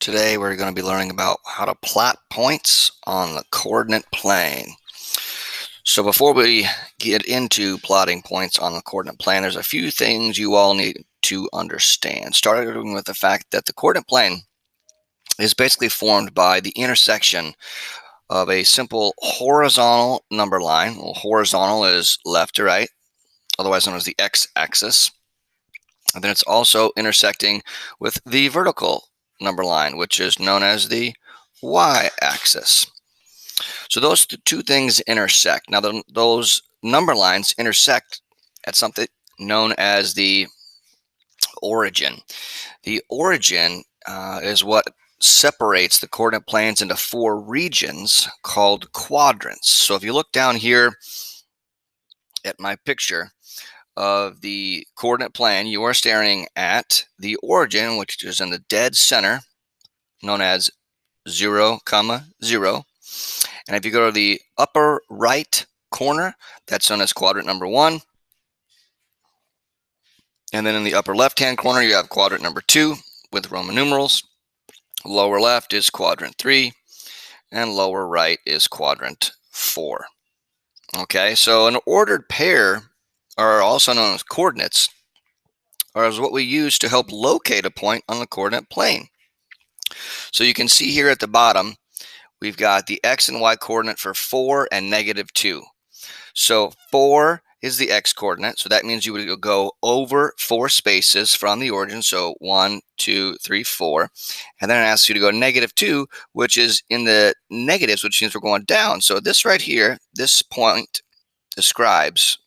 Today we're going to be learning about how to plot points on the coordinate plane. So before we get into plotting points on the coordinate plane, there's a few things you all need to understand, starting with the fact that the coordinate plane is basically formed by the intersection of a simple horizontal number line. Well, horizontal is left to right, otherwise known as the x-axis. And then it's also intersecting with the vertical number line, which is known as the y-axis. So those two things intersect. Now, those number lines intersect at something known as the origin. The origin is what separates the coordinate planes into four regions called quadrants. So if you look down here at my picture of the coordinate plane, you are staring at the origin, which is in the dead center, known as 0, 0. And if you go to the upper right corner, that's known as quadrant number 1. And then in the upper left-hand corner, you have quadrant number 2 with Roman numerals. Lower left is quadrant 3, and lower right is quadrant 4. Okay, so an ordered pair, or also known as coordinates, are what we use to help locate a point on the coordinate plane. So you can see here at the bottom, we've got the x and y coordinate for 4 and -2. So 4 is the x coordinate, so that means you would go over 4 spaces from the origin, so 1, 2, 3, 4, and then it asks you to go -2, which is in the negatives, which means we're going down. So this right here, this point describes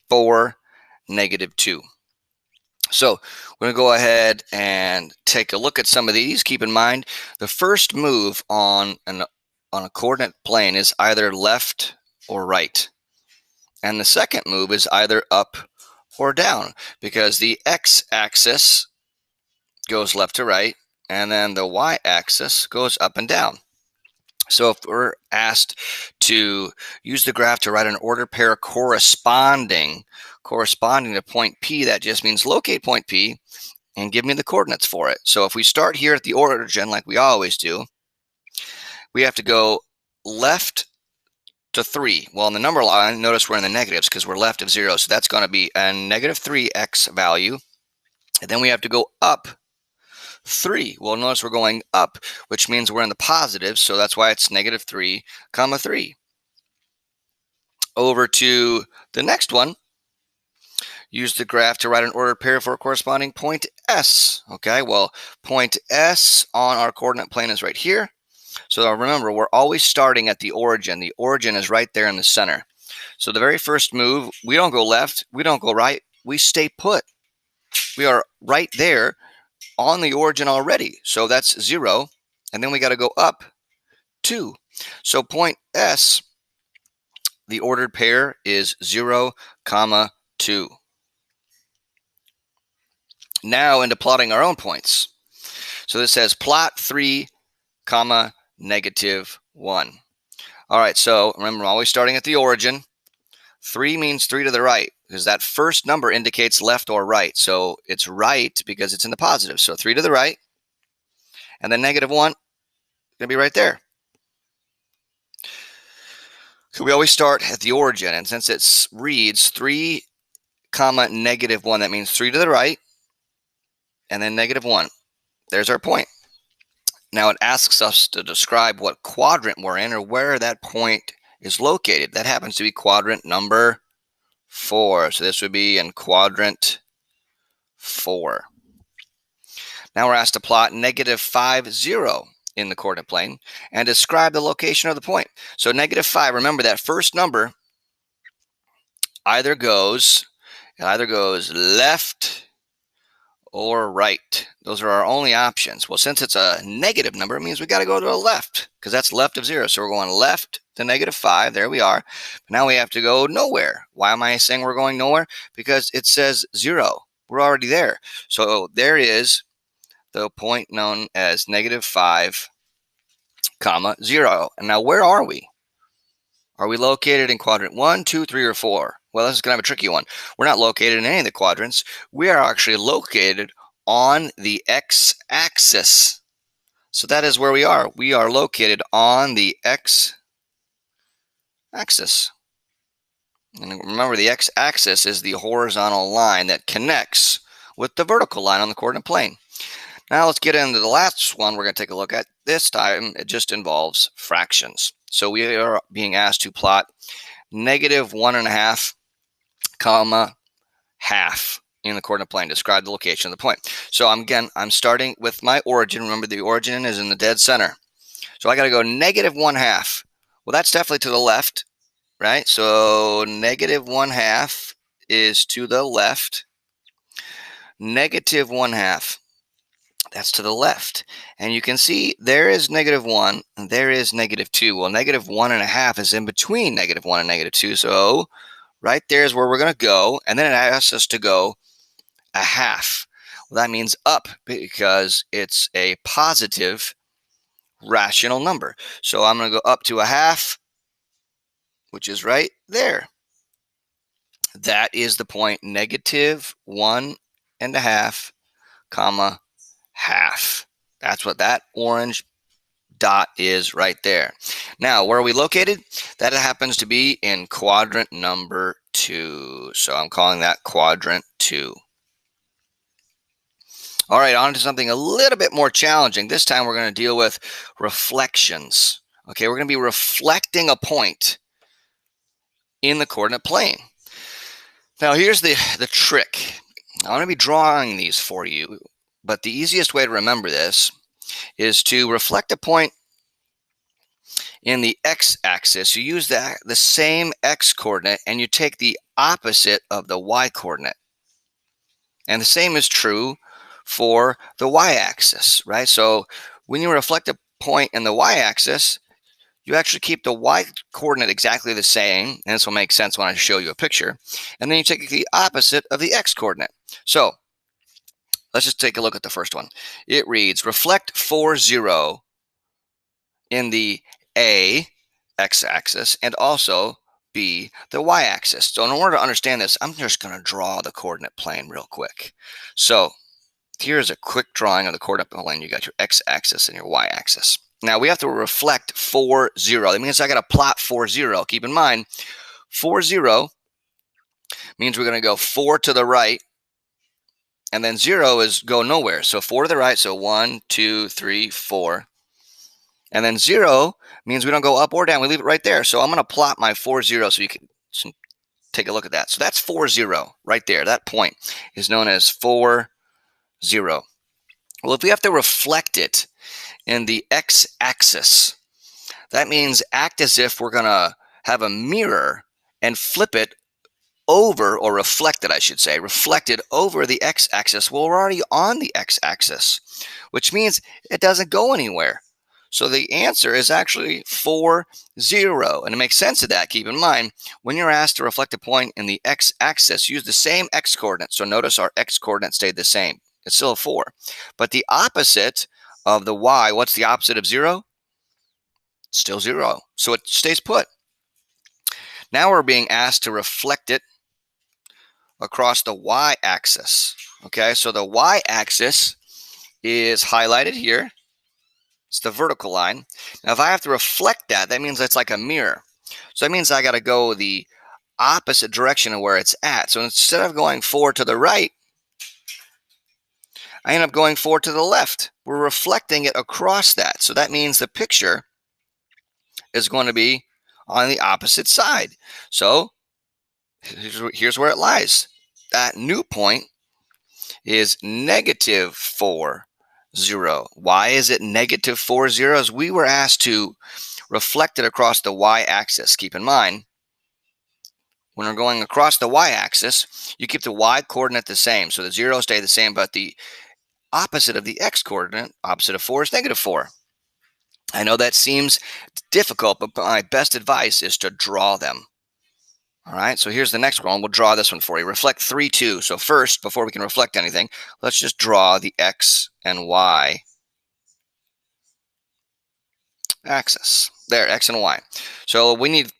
4, -2. So we're going to go ahead and take a look at some of these. Keep in mind, the first move on a coordinate plane is either left or right. And the second move is either up or down, because the x-axis goes left to right, and then the y-axis goes up and down. So if we're asked to use the graph to write an ordered pair corresponding to point P, that just means locate point P and give me the coordinates for it. So if we start here at the origin, like we always do, we have to go left to 3. Well, in the number line, notice we're in the negatives because we're left of 0. So that's going to be a -3x value. And then we have to go up 3. Well, notice we're going up, which means we're in the positive. So that's why it's -3, 3. Over to the next one. Use the graph to write an ordered pair for a corresponding point S. Okay, well, point S on our coordinate plane is right here. So remember, we're always starting at the origin. The origin is right there in the center. So the very first move, we don't go left, we don't go right, we stay put. We are right there on the origin already. So that's 0. And then we got to go up 2. So point S, the ordered pair is 0, 2. Now into plotting our own points. So this says plot 3, -1. All right, so remember, I'm always starting at the origin. 3 means 3 to the right, because that first number indicates left or right. So it's right because it's in the positive. So 3 to the right, and then -1 is going to be right there. So we always start at the origin, and since it reads 3, -1, that means 3 to the right, and then -1. There's our point. Now it asks us to describe what quadrant we're in or where that point is located. That happens to be quadrant number 4. So this would be in quadrant 4. Now we're asked to plot -5, 0 in the coordinate plane and describe the location of the point. So -5, remember that first number either goes left or right. Those are our only options. Well, since it's a negative number, it means we got to go to the left, because that's left of 0. So we're going left to -5. There we are. But now we have to go nowhere. Why am I saying we're going nowhere? Because it says 0. We're already there. So there is the point known as -5, 0. And now where are we? Are we located in quadrant 1, 2, 3, or 4? Well, this is going to have a tricky one. We're not located in any of the quadrants. We are actually located on the x-axis. So that is where we are. We are located on the x-axis. And remember, the x-axis is the horizontal line that connects with the vertical line on the coordinate plane. Now let's get into the last one we're going to take a look at. This time, it just involves fractions. So we are being asked to plot -1.5, comma, half in the coordinate plane. Describe the location of the point. So I'm starting with my origin. Remember, the origin is in the dead center. So I got to go -1/2. Well, that's definitely to the left, right? So -1/2 is to the left. -1/2, that's to the left. And you can see there is -1 and there is -2. Well, -1.5 is in between -1 and -2. So right there is where we're going to go. And then it asks us to go a half. Well, that means up because it's a positive rational number. So I'm going to go up to a half, which is right there. That is the point -1.5, comma, half. That's what that orange dot is right there. Now, where are we located? That happens to be in quadrant number 2. So I'm calling that quadrant 2. All right, on to something a little bit more challenging. This time we're going to deal with reflections. Okay, we're going to be reflecting a point in the coordinate plane. Now, here's the trick. I'm going to be drawing these for you, but the easiest way to remember this is to reflect a point in the x-axis. You use the same x-coordinate and you take the opposite of the y-coordinate. And the same is true for the y-axis, right? So when you reflect a point in the y-axis, you actually keep the y-coordinate exactly the same, and this will make sense when I show you a picture, and then you take the opposite of the x-coordinate. So let's just take a look at the first one. It reads, reflect 4, 0 in the A x-axis and also B the y-axis. So in order to understand this, I'm just going to draw the coordinate plane real quick. So here's a quick drawing of the coordinate plane. You got your x-axis and your y-axis. Now we have to reflect 4, 0. That means I got to plot 4, 0. Keep in mind, 4, 0 means we're going to go 4 to the right, and then 0 is go nowhere. So 4 to the right, so 1, 2, 3, 4. And then 0 means we don't go up or down. We leave it right there. So I'm going to plot my 4, 0 so you can take a look at that. So that's 4, 0 right there. That point is known as 4, 0. Well, if we have to reflect it in the x-axis, that means act as if we're going to have a mirror and flip it over, or reflect it, I should say, reflected over the x-axis. Well, we're already on the x-axis, which means it doesn't go anywhere. So the answer is actually 4, 0. And to make sense of that, keep in mind, when you're asked to reflect a point in the x-axis, use the same x-coordinate. So notice our x-coordinate stayed the same. It's still a 4. But the opposite of the y, what's the opposite of 0? Still 0. So it stays put. Now we're being asked to reflect it across the y-axis. Okay, so the y-axis is highlighted here. It's the vertical line. Now, if I have to reflect that, that means it's like a mirror. So that means I got to go the opposite direction of where it's at. So instead of going 4 to the right, I end up going 4 to the left. We're reflecting it across that. So that means the picture is going to be on the opposite side. So here's where it lies. That new point is -4, 0. Why is it -4, 0? As we were asked to reflect it across the y-axis. Keep in mind, when we're going across the y-axis, you keep the y-coordinate the same. So the 0 stay the same, but the opposite of the x-coordinate, opposite of 4, is -4. I know that seems difficult, but my best advice is to draw them. All right, so here's the next one. We'll draw this one for you. Reflect 3, 2. So first, before we can reflect anything, let's just draw the x and y axis. There, x and y. So we need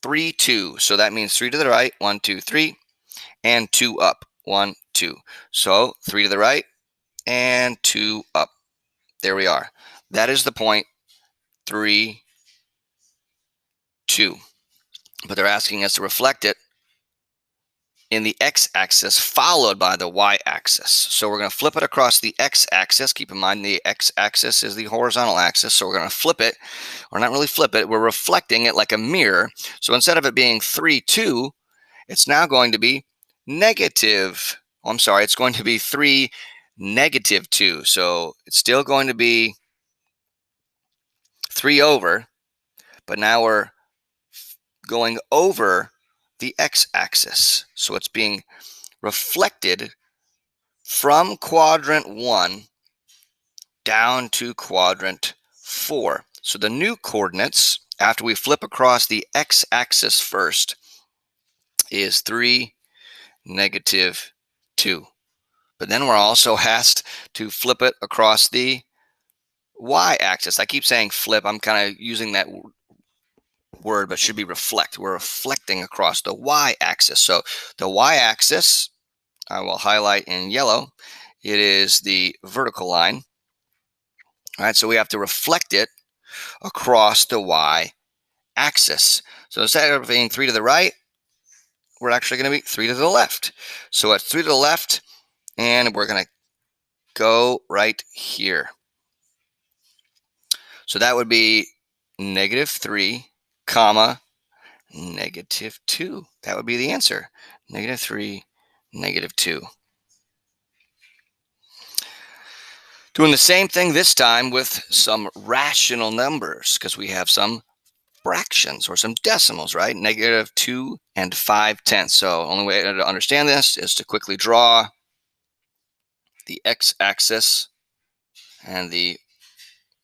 3, 2. So that means 3 to the right, 1, 2, 3, and 2 up, 1, 2. So 3 to the right and 2 up. There we are. That is the point 3, 2. But they're asking us to reflect it in the x-axis followed by the y-axis. So we're going to flip it across the x-axis. Keep in mind the x-axis is the horizontal axis. So we're going to flip it, or not really flip it, we're reflecting it like a mirror. So instead of it being 3, 2, it's now going to be negative. Oh, I'm sorry, it's going to be 3, negative 2. So it's still going to be 3 over, but now we're going over the x-axis. So it's being reflected from quadrant 1 down to quadrant 4. So the new coordinates, after we flip across the x-axis first, is 3, negative 2. But then we're also asked to flip it across the y-axis. I keep saying flip. I'm kind of using that word, but should be reflect. We're reflecting across the y-axis. So the y-axis, I will highlight in yellow. It is the vertical line. All right, so we have to reflect it across the y-axis. So instead of being 3 to the right, we're actually going to be 3 to the left. So it's 3 to the left, and we're going to go right here. So that would be negative 3, comma, negative 2. That would be the answer. Negative 3, negative 2. Doing the same thing this time with some rational numbers, because we have some fractions or some decimals, right? Negative 2 and 5/10. So only way to understand this is to quickly draw the x-axis and the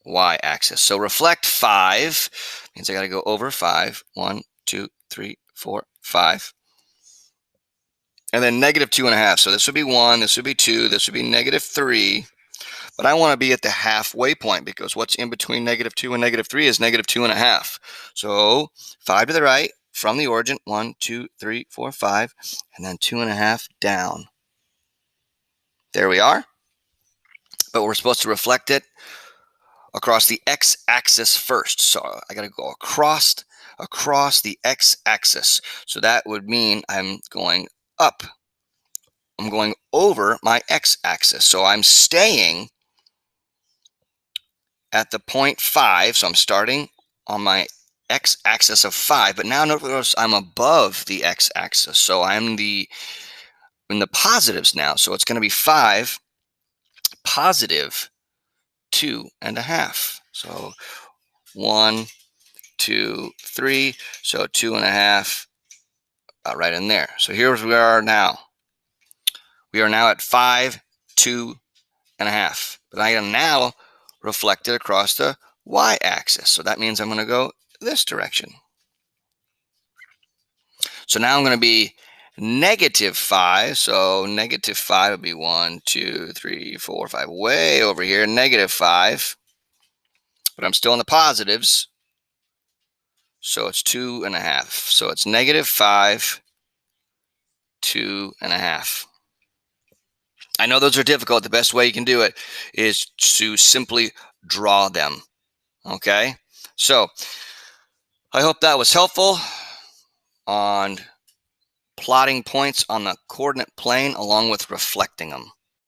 y-axis. So reflect 5 means I got to go over 5. 1, 2, 3, 4, 5. And then negative 2.5. So this would be 1, this would be 2, this would be negative 3. But I want to be at the halfway point, because what's in between negative 2 and negative 3 is negative 2.5. So 5 to the right from the origin. 1, 2, 3, 4, 5. And then 2.5 down. There we are. But we're supposed to reflect it across the x-axis first. So I got to go across the x-axis. So that would mean I'm going up. I'm going over my x-axis. So I'm staying at the point 5. So I'm starting on my x-axis of 5. But now notice I'm above the x-axis. So I'm in the positives now. So it's going to be 5, positive 2.5. So 1, 2, 3. So 2.5, about right in there. So here's where we are now. We are now at 5, 2.5. But I am now reflected across the y-axis. So that means I'm going to go this direction. So now I'm going to be negative 5. So negative 5 would be 1, 2, 3, 4, 5. Way over here, negative 5. But I'm still in the positives. So it's 2.5. So it's negative 5, 2.5. I know those are difficult. The best way you can do it is to simply draw them. Okay? So I hope that was helpful on plotting points on the coordinate plane along with reflecting them.